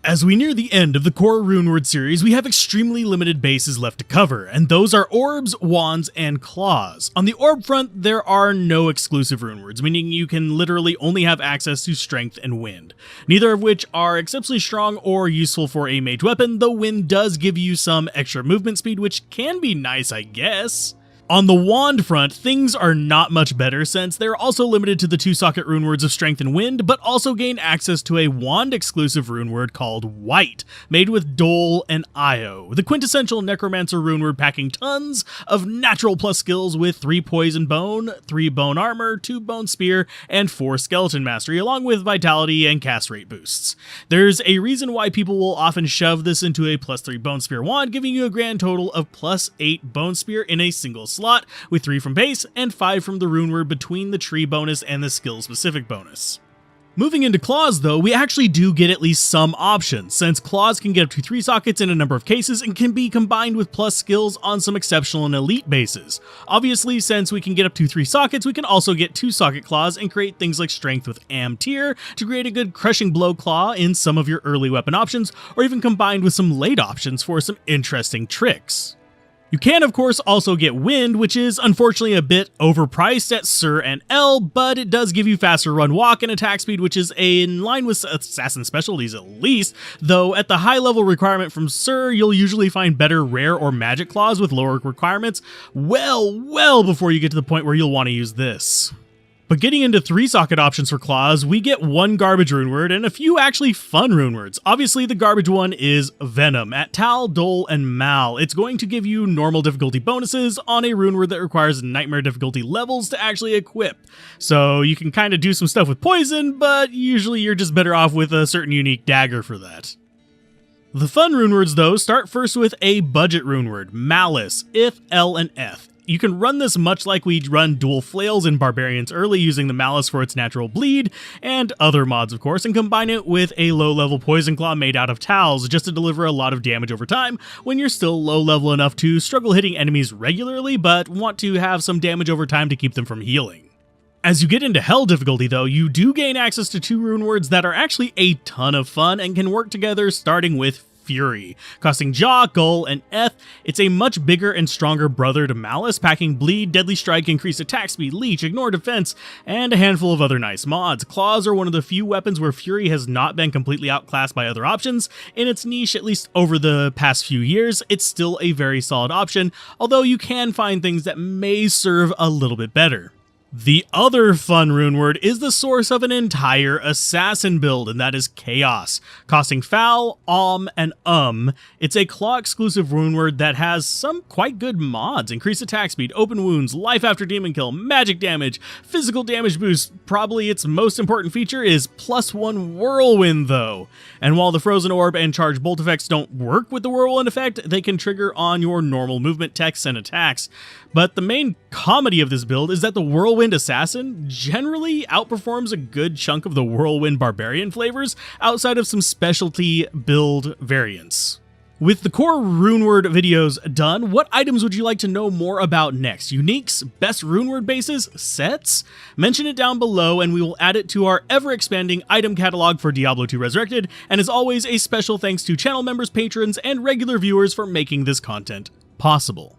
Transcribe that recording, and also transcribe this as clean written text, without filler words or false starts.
As we near the end of the core Runeword series, we have extremely limited bases left to cover, and those are orbs, wands, and claws. On the orb front, there are no exclusive runewords, meaning you can literally only have access to strength and wind, neither of which are exceptionally strong or useful for a mage weapon, though wind does give you some extra movement speed, which can be nice, I guess. On the wand front, things are not much better since they're also limited to the 2-socket runewords of Strength and Wind, but also gain access to a wand-exclusive runeword called White, made with Dole and Io, the quintessential necromancer runeword packing tons of natural plus skills with 3 poison bone, 3 bone armor, 2 bone spear, and 4 skeleton mastery, along with vitality and cast rate boosts. There's a reason why people will often shove this into a plus 3 bone spear wand, giving you a grand total of plus 8 bone spear in a single slot, with 3 from base and 5 from the runeword between the tree bonus and the skill specific bonus. Moving into claws though, we actually do get at least some options, since claws can get up to 3 sockets in a number of cases and can be combined with plus skills on some exceptional and elite bases. Obviously, since we can get up to 3 sockets, we can also get 2-socket claws and create things like strength with Am tier to create a good crushing blow claw in some of your early weapon options, or even combined with some late options for some interesting tricks. You can, of course, also get Wind, which is unfortunately a bit overpriced at Sir and L, but it does give you faster run walk and attack speed, which is in line with assassin specialties at least, though at the high level requirement from Sir, you'll usually find better rare or magic claws with lower requirements well before you get to the point where you'll want to use this. But getting into 3-socket options for claws, we get 1 garbage runeword and a few actually fun runewords. Obviously, the garbage one is Venom. At Tal, Dole, and Mal, it's going to give you normal difficulty bonuses on a runeword that requires nightmare difficulty levels to actually equip. So you can kind of do some stuff with poison, but usually you're just better off with a certain unique dagger for that. The fun runewords, though, start first with a budget runeword, Malice, If, L, and F. You can run this much like we run dual flails in Barbarians early, using the Malice for its natural bleed, and other mods of course, and combine it with a low-level Poison Claw made out of towels, just to deliver a lot of damage over time when you're still low-level enough to struggle hitting enemies regularly, but want to have some damage over time to keep them from healing. As you get into Hell difficulty though, you do gain access to 2 runewords that are actually a ton of fun and can work together, starting with Fury. Costing Jaw, Gull, and Eth, it's a much bigger and stronger brother to Malice, packing Bleed, Deadly Strike, Increased Attack Speed, Leech, Ignore Defense, and a handful of other nice mods. Claws are one of the few weapons where Fury has not been completely outclassed by other options. In its niche, at least over the past few years, it's still a very solid option, although you can find things that may serve a little bit better. The other fun runeword is the source of an entire assassin build, and that is Chaos. Costing Foul, and it's a claw exclusive runeword that has some quite good mods. Increased attack speed, open wounds, life after demon kill, magic damage, physical damage boost. Probably its most important feature is +1 whirlwind though. And while the frozen orb and charge bolt effects don't work with the whirlwind effect, they can trigger on your normal movement texts and attacks. But the main comedy of this build is that the whirlwind assassin generally outperforms a good chunk of the whirlwind barbarian flavors outside of some specialty build variants. With the core runeword videos done, what items would you like to know more about next? Uniques, best runeword bases, sets? Mention it down below and we will add it to our ever-expanding item catalog for Diablo 2 Resurrected, and as always, a special thanks to channel members, patrons, and regular viewers for making this content possible.